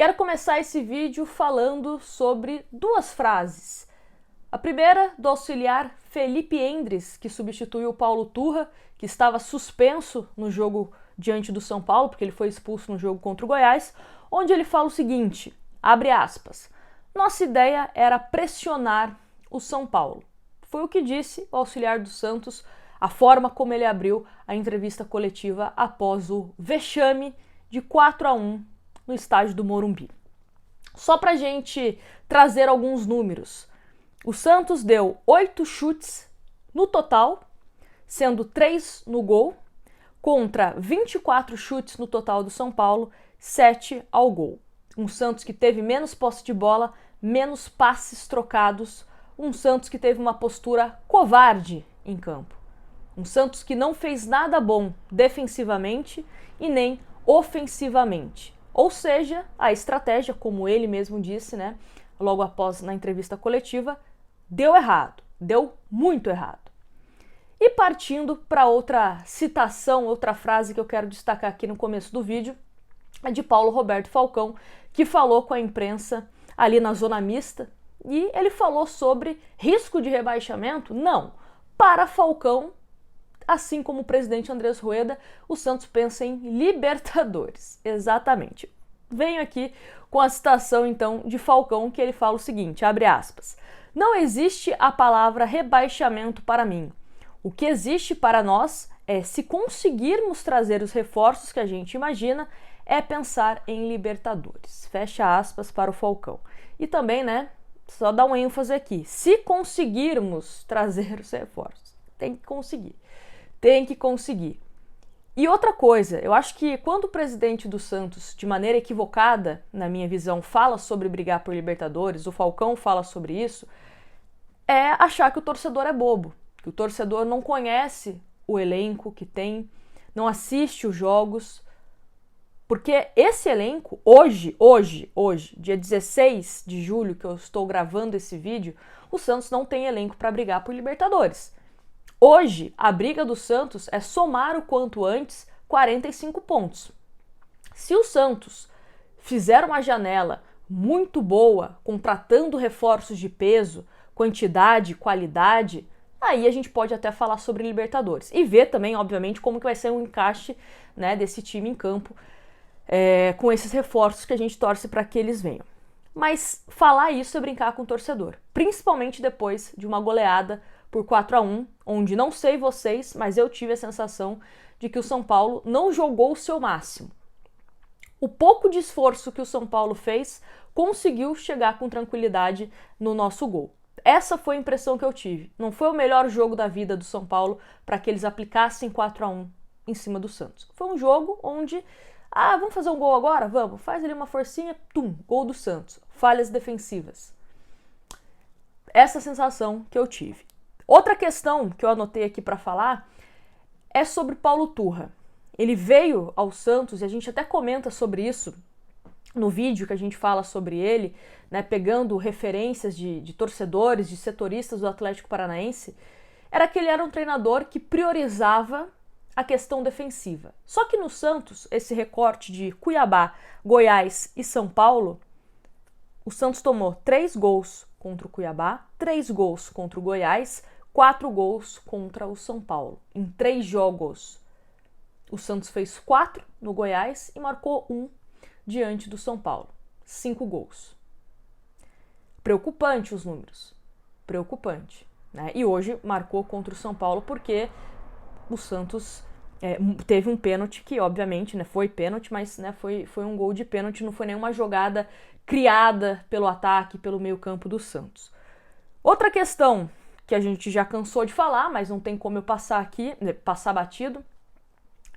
Quero começar esse vídeo falando sobre duas frases. A primeira, do auxiliar Felipe Endres, que substituiu o Paulo Turra, que estava suspenso no jogo diante do São Paulo, porque ele foi expulso no jogo contra o Goiás, onde ele fala o seguinte, abre aspas, nossa ideia era pressionar o São Paulo. Foi o que disse o auxiliar do Santos, a forma como ele abriu a entrevista coletiva após o vexame de 4-1 no estádio do Morumbi. Só pra gente trazer alguns números. O Santos deu 8 chutes no total, sendo 3 no gol, contra 24 chutes no total do São Paulo, 7 ao gol. Um Santos que teve menos posse de bola, menos passes trocados, um Santos que teve uma postura covarde em campo. Um Santos que não fez nada bom defensivamente e nem ofensivamente. Ou seja, a estratégia, como ele mesmo disse, né, logo após na entrevista coletiva, deu errado, deu muito errado. E partindo para outra citação, outra frase que eu quero destacar aqui no começo do vídeo, é de Paulo Roberto Falcão, que falou com a imprensa ali na zona mista, e ele falou sobre risco de rebaixamento? Não. Para Falcão, assim como o presidente Andrés Rueda, o Santos pensa em Libertadores. Exatamente. Venho aqui com a citação, então, de Falcão, que ele fala o seguinte, abre aspas, não existe a palavra rebaixamento para mim. O que existe para nós é, se conseguirmos trazer os reforços que a gente imagina, é pensar em Libertadores. Fecha aspas para o Falcão. E também, né, só dar um ênfase aqui, se conseguirmos trazer os reforços, tem que conseguir. Tem que conseguir. E outra coisa, eu acho que quando o presidente do Santos, de maneira equivocada, na minha visão, fala sobre brigar por Libertadores, o Falcão fala sobre isso, é achar que o torcedor é bobo, que o torcedor não conhece o elenco que tem, não assiste os jogos, porque esse elenco, hoje, dia 16 de julho, que eu estou gravando esse vídeo, o Santos não tem elenco para brigar por Libertadores. Hoje, a briga do Santos é somar o quanto antes 45 pontos. Se o Santos fizer uma janela muito boa, contratando reforços de peso, quantidade, qualidade, aí a gente pode até falar sobre Libertadores. E ver também, obviamente, como que vai ser o encaixe, né, desse time em campo com esses reforços que a gente torce para que eles venham. Mas falar isso é brincar com o torcedor, principalmente depois de uma goleada por 4-1, onde não sei vocês, mas eu tive a sensação de que o São Paulo não jogou o seu máximo. O pouco de esforço que o São Paulo fez conseguiu chegar com tranquilidade no nosso gol. Essa foi a impressão que eu tive. Não foi o melhor jogo da vida do São Paulo para que eles aplicassem 4-1 em cima do Santos. Foi um jogo onde, vamos fazer um gol agora? Vamos. Faz ali uma forcinha, gol do Santos. Falhas defensivas. Essa sensação que eu tive. Outra questão que eu anotei aqui para falar é sobre Paulo Turra. Ele veio ao Santos, e a gente até comenta sobre isso no vídeo que a gente fala sobre ele, né, pegando referências de torcedores, de setoristas do Atlético Paranaense, era que ele era um treinador que priorizava a questão defensiva. Só que no Santos, esse recorte de Cuiabá, Goiás e São Paulo, o Santos tomou 3 gols contra o Cuiabá, 3 gols contra o Goiás, 4 gols contra o São Paulo. Em 3 jogos, o Santos fez 4 no Goiás e marcou 1 diante do São Paulo. 5 gols. Preocupante os números. Preocupante. Né? E hoje marcou contra o São Paulo porque o Santos teve um pênalti que, obviamente, né, foi pênalti, mas né, foi um gol de pênalti, não foi nenhuma jogada criada pelo ataque, pelo meio-campo do Santos. Outra questão que a gente já cansou de falar, mas não tem como eu passar aqui, passar batido,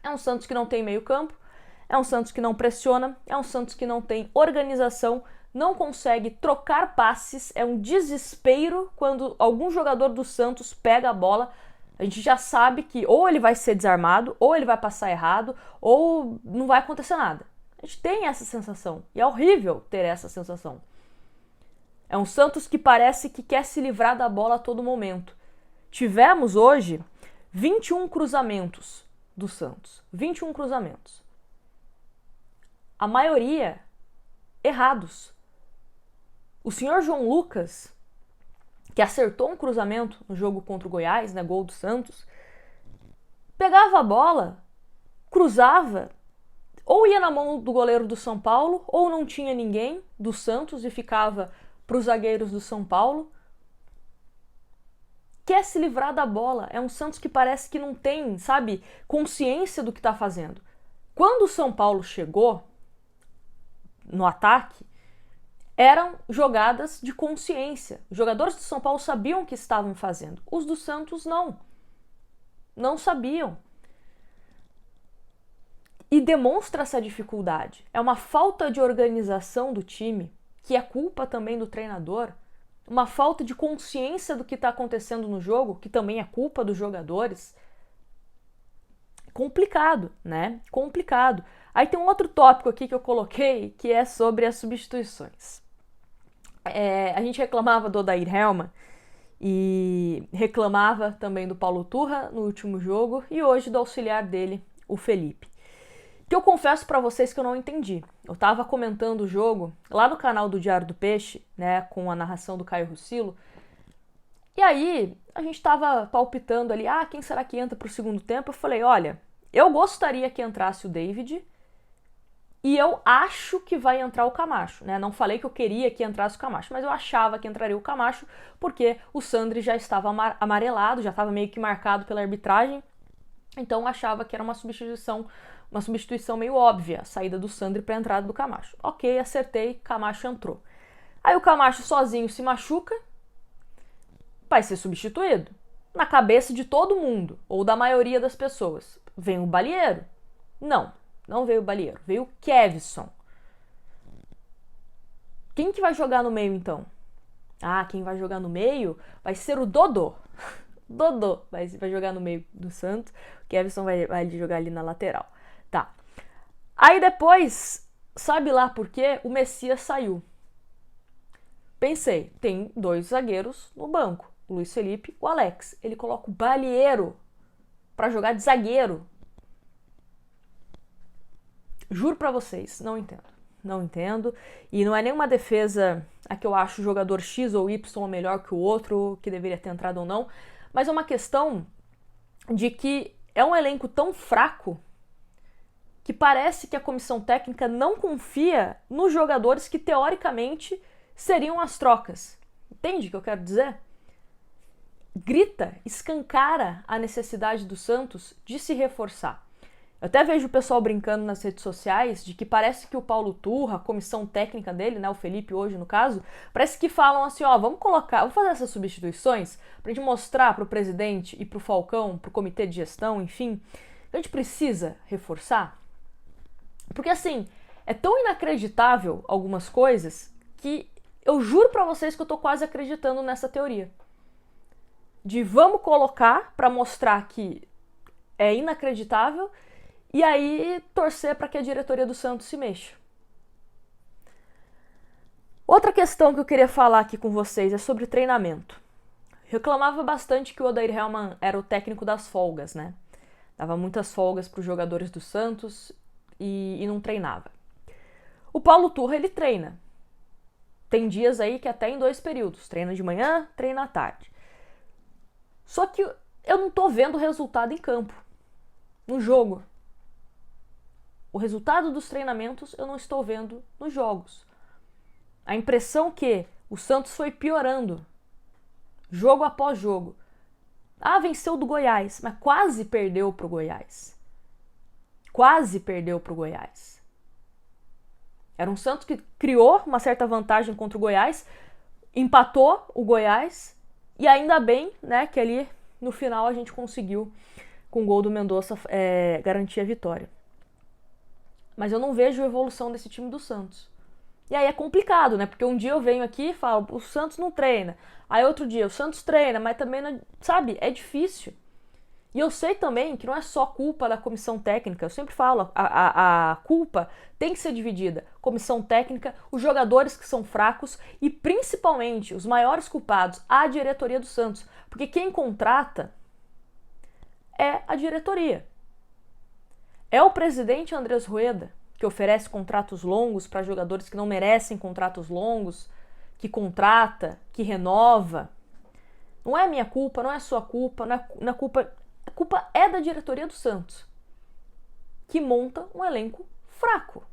é um Santos que não tem meio-campo, é um Santos que não pressiona, é um Santos que não tem organização, não consegue trocar passes, é um desespero quando algum jogador do Santos pega a bola, a gente já sabe que ou ele vai ser desarmado, ou ele vai passar errado, ou não vai acontecer nada. A gente tem essa sensação, e é horrível ter essa sensação. É um Santos que parece que quer se livrar da bola a todo momento. Tivemos hoje 21 cruzamentos do Santos. 21 cruzamentos. A maioria errados. O senhor João Lucas, que acertou um cruzamento no jogo contra o Goiás, né, gol do Santos, pegava a bola, cruzava, ou ia na mão do goleiro do São Paulo, ou não tinha ninguém do Santos e ficava para os zagueiros do São Paulo. Quer se livrar da bola. É um Santos que parece que não tem, sabe, consciência do que está fazendo. Quando o São Paulo chegou no ataque, eram jogadas de consciência. Os jogadores do São Paulo sabiam o que estavam fazendo. Os do Santos não. Não sabiam. E demonstra essa dificuldade. É uma falta de organização do time, que é culpa também do treinador. Uma falta de consciência do que está acontecendo no jogo, que também é culpa dos jogadores. Complicado, né? Complicado. Aí tem um outro tópico aqui que eu coloquei, que é sobre as substituições. A gente reclamava do Odair Hellmann e reclamava também do Paulo Turra no último jogo e hoje do auxiliar dele, o Felipe. Que eu confesso para vocês que eu não entendi. Eu tava comentando o jogo lá no canal do Diário do Peixe, né, com a narração do Caio Russilo. E aí, a gente tava palpitando ali, quem será que entra pro segundo tempo? Eu falei, olha, eu gostaria que entrasse o David e eu acho que vai entrar o Camacho, né? Não falei que eu queria que entrasse o Camacho, mas eu achava que entraria o Camacho porque o Sandri já estava amarelado, já estava meio que marcado pela arbitragem. Então eu achava que era uma substituição meio óbvia, a saída do Sandri para a entrada do Camacho. Ok, acertei, Camacho entrou. Aí o Camacho sozinho se machuca, vai ser substituído. Na cabeça de todo mundo, ou da maioria das pessoas, vem o Balieiro? Não veio o Balieiro, veio o Kevson. Quem que vai jogar no meio então? Quem vai jogar no meio vai ser o Dodô. Dodô vai jogar no meio do Santos, o Kevson vai jogar ali na lateral. Tá. Aí depois, sabe lá por quê? O Messias saiu. Pensei, tem 2 zagueiros no banco, o Luiz Felipe e o Alex. Ele coloca o Balieiro pra jogar de zagueiro. Juro pra vocês, não entendo. Não entendo. E não é nenhuma defesa a que eu acho o jogador X ou Y melhor que o outro, que deveria ter entrado ou não. Mas é uma questão de que é um elenco tão fraco que parece que a comissão técnica não confia nos jogadores que, teoricamente, seriam as trocas. Entende o que eu quero dizer? Grita, escancara a necessidade do Santos de se reforçar. Eu até vejo o pessoal brincando nas redes sociais de que parece que o Paulo Turra, a comissão técnica dele, né, o Felipe hoje no caso, parece que falam assim, vamos fazer essas substituições pra gente mostrar pro presidente e pro Falcão, pro comitê de gestão, enfim, a gente precisa reforçar. Porque assim, é tão inacreditável algumas coisas que eu juro pra vocês que eu tô quase acreditando nessa teoria. De vamos colocar pra mostrar que é inacreditável e aí torcer para que a diretoria do Santos se mexa. Outra questão que eu queria falar aqui com vocês é sobre treinamento. Reclamava bastante que o Odair Hellmann era o técnico das folgas, né? Dava muitas folgas para os jogadores do Santos e não treinava. O Paulo Turra, ele treina. Tem dias aí que até em 2 períodos. Treina de manhã, treina à tarde. Só que eu não tô vendo o resultado em campo, no jogo. O resultado dos treinamentos eu não estou vendo nos jogos. A impressão que o Santos foi piorando, jogo após jogo. Venceu do Goiás, mas quase perdeu pro Goiás. Quase perdeu pro Goiás. Era um Santos que criou uma certa vantagem contra o Goiás, empatou o Goiás e ainda bem, né, que ali no final a gente conseguiu, com o gol do Mendonça, garantir a vitória. Mas eu não vejo evolução desse time do Santos. E aí é complicado, né? Porque um dia eu venho aqui e falo, o Santos não treina. Aí outro dia, o Santos treina, mas também, não, sabe? É difícil. E eu sei também que não é só culpa da comissão técnica. Eu sempre falo, a culpa tem que ser dividida. Comissão técnica, os jogadores que são fracos e principalmente os maiores culpados, a diretoria do Santos. Porque quem contrata é a diretoria. É o presidente Andrés Rueda que oferece contratos longos para jogadores que não merecem contratos longos, que contrata, que renova. Não é minha culpa, não é sua culpa, não é culpa. A culpa é da diretoria do Santos, que monta um elenco fraco.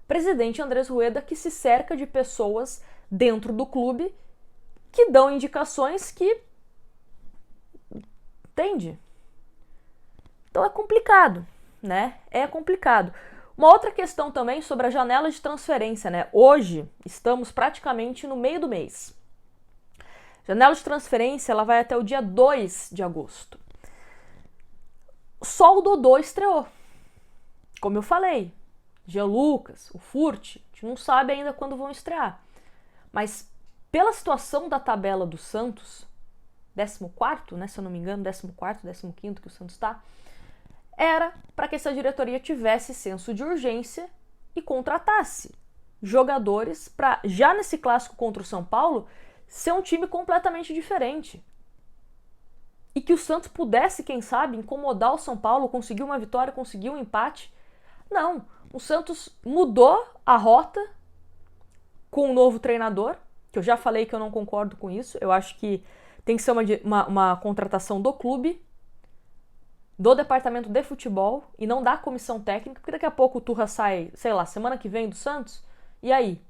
Presidente Andrés Rueda, que se cerca de pessoas dentro do clube que dão indicações que... Entende? Então é complicado, né? É complicado. Uma outra questão também sobre a janela de transferência, né? Hoje estamos praticamente no meio do mês. A janela de transferência ela vai até o dia 2 de agosto. Só o Dodô estreou. Como eu falei, Jean Lucas, o Furt, a gente não sabe ainda quando vão estrear. Mas pela situação da tabela do Santos, 14º, né, se eu não me engano, 14º, 15º que o Santos está, era para que essa diretoria tivesse senso de urgência e contratasse jogadores para, já nesse clássico contra o São Paulo, ser um time completamente diferente. E que o Santos pudesse, quem sabe, incomodar o São Paulo, conseguir uma vitória, conseguir um empate. Não, o Santos mudou a rota com um novo treinador, que eu já falei que eu não concordo com isso. Eu acho que tem que ser uma contratação do clube, do departamento de futebol e não da comissão técnica, porque daqui a pouco o Turra sai, sei lá, semana que vem do Santos, e aí?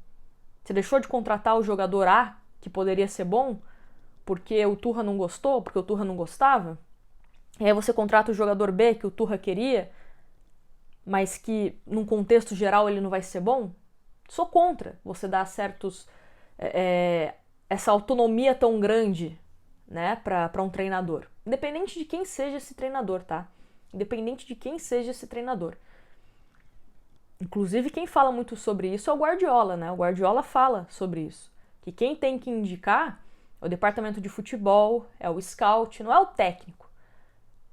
Você deixou de contratar o jogador A, que poderia ser bom, porque o Turra não gostou, porque o Turra não gostava? E aí você contrata o jogador B, que o Turra queria, mas que num contexto geral ele não vai ser bom? Sou contra você dar essa autonomia tão grande, né, para um treinador. Independente de quem seja esse treinador, tá? Independente de quem seja esse treinador. Inclusive, quem fala muito sobre isso é o Guardiola, né? O Guardiola fala sobre isso. Que quem tem que indicar é o departamento de futebol, é o scout, não é o técnico.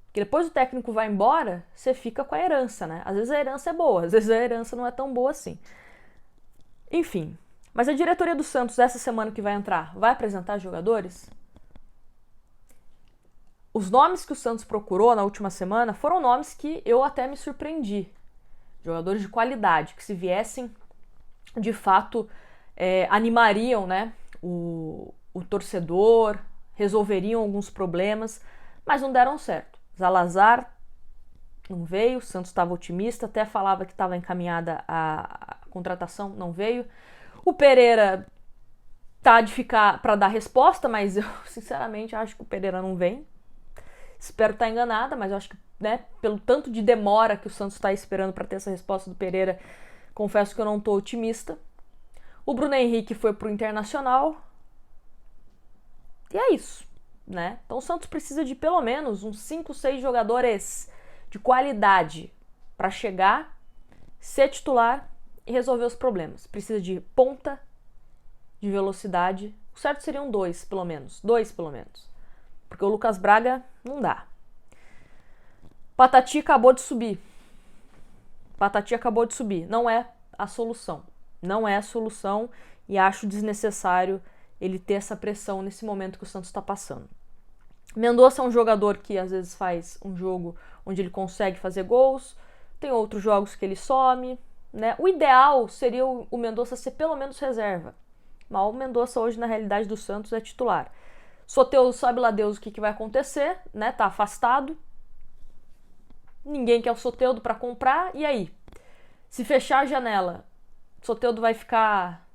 Porque depois o técnico vai embora, você fica com a herança, né? Às vezes a herança é boa, às vezes a herança não é tão boa assim. Enfim, mas a diretoria do Santos, essa semana que vai entrar, vai apresentar jogadores? Os nomes que o Santos procurou na última semana foram nomes que eu até me surpreendi. Jogadores de qualidade, que se viessem, de fato, animariam, né, o torcedor, resolveriam alguns problemas, mas não deram certo. Zalazar não veio, o Santos estava otimista, até falava que estava encaminhada a contratação, não veio. O Pereira tá de ficar para dar resposta, mas eu sinceramente acho que o Pereira não vem. Espero estar enganada, mas eu acho que, né, pelo tanto de demora que o Santos está esperando para ter essa resposta do Pereira, confesso que eu não estou otimista. O Bruno Henrique foi pro Internacional. E é isso, né? Então o Santos precisa de pelo menos uns 5, 6 jogadores de qualidade para chegar, ser titular e resolver os problemas. Precisa de ponta, de velocidade. O certo seriam 2, pelo menos. 2, pelo menos. Porque o Lucas Braga não dá. Patati acabou de subir. Não é a solução. Não é a solução e acho desnecessário ele ter essa pressão nesse momento que o Santos está passando. Mendonça é um jogador que às vezes faz um jogo onde ele consegue fazer gols, tem outros jogos que ele some, né? O ideal seria o Mendonça ser pelo menos reserva. Mas o Mendonça hoje na realidade do Santos é titular. Soteldo sabe lá Deus o que vai acontecer, né? Tá afastado. Ninguém quer o Soteldo para comprar. E aí? Se fechar a janela, Soteldo vai ficar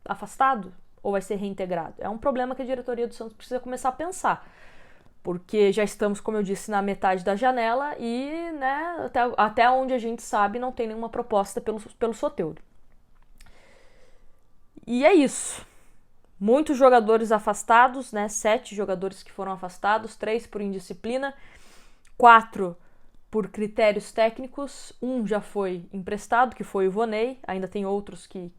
afastado ou vai ser reintegrado? É um problema que a diretoria do Santos precisa começar a pensar. Porque já estamos, como eu disse, na metade da janela e, né, até onde a gente sabe não tem nenhuma proposta pelo Soteldo. E é isso. Muitos jogadores afastados, né? 7 jogadores que foram afastados, 3 por indisciplina, 4 por critérios técnicos, 1 já foi emprestado, que foi o Voney, ainda tem outros que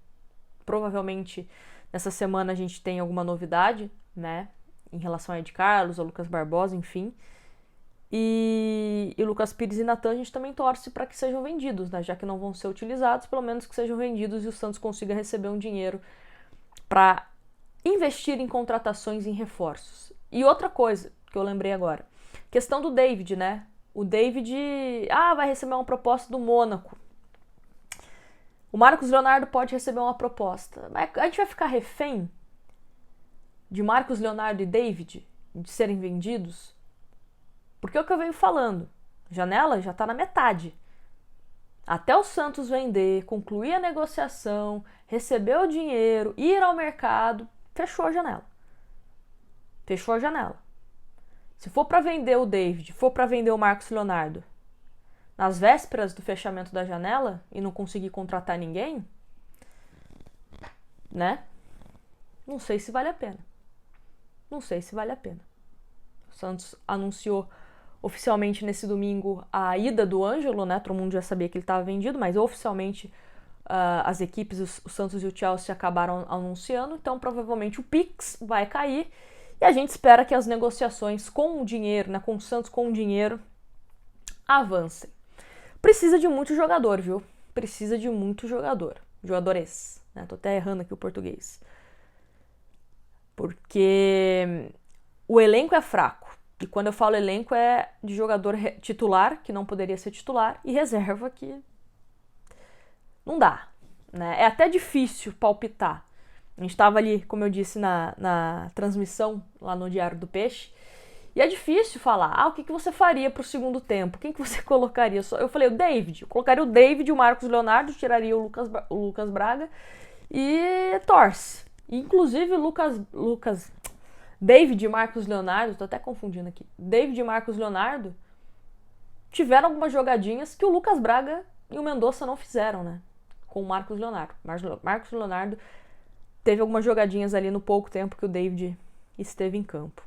provavelmente nessa semana a gente tem alguma novidade, né? Em relação a Ed Carlos, a Lucas Barbosa, enfim. E Lucas Pires e Natan a gente também torce para que sejam vendidos, né? Já que não vão ser utilizados, pelo menos que sejam vendidos e o Santos consiga receber um dinheiro para investir em contratações, em reforços. E outra coisa que eu lembrei agora, questão do David, né? O David vai receber uma proposta do Mônaco. O Marcos Leonardo pode receber uma proposta, mas a gente vai ficar refém de Marcos Leonardo e David de serem vendidos? Porque é o que eu venho falando, a janela já está na metade. Até o Santos vender, concluir a negociação, receber o dinheiro, ir ao mercado, fechou a janela. Fechou a janela. Se for para vender o David, for para vender o Marcos Leonardo, nas vésperas do fechamento da janela e não conseguir contratar ninguém, né? Não sei se vale a pena. Não sei se vale a pena. O Santos anunciou oficialmente nesse domingo a ida do Ângelo, né? Todo mundo já sabia que ele estava vendido, mas oficialmente as equipes, o Santos e o Chelsea acabaram anunciando, então provavelmente o Pix vai cair e a gente espera que as negociações com o dinheiro, né, com o Santos com o dinheiro, avancem. Precisa de muito jogador, viu? Precisa de muito jogador. Jogadores, né? Tô até errando aqui o português. Porque o elenco é fraco. E quando eu falo elenco é de jogador titular, que não poderia ser titular, e reserva que não dá, né? É até difícil palpitar. A gente estava ali, como eu disse, na transmissão lá no Diário do Peixe, e é difícil falar, o que você faria pro segundo tempo? Quem que você colocaria? Eu falei o David, eu colocaria o David, o Marcos Leonardo, tiraria o Lucas Braga e torce. Inclusive David e Marcos Leonardo, tô até confundindo aqui, David e Marcos Leonardo tiveram algumas jogadinhas que o Lucas Braga e o Mendonça não fizeram, né? Com o Marcos Leonardo. Marcos Leonardo teve algumas jogadinhas ali no pouco tempo que o David esteve em campo.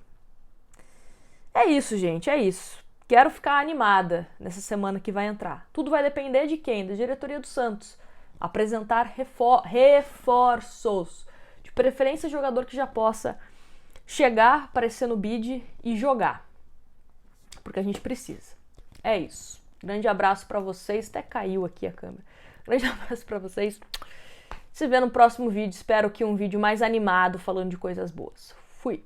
É isso, gente, é isso. Quero ficar animada nessa semana que vai entrar. Tudo vai depender de quem? Da diretoria do Santos. Apresentar reforços. De preferência, jogador que já possa chegar, aparecer no bid e jogar. Porque a gente precisa. É isso. Grande abraço pra vocês. Até caiu aqui a câmera. Grande abraço pra vocês. Se vê no próximo vídeo. Espero que um vídeo mais animado falando de coisas boas. Fui!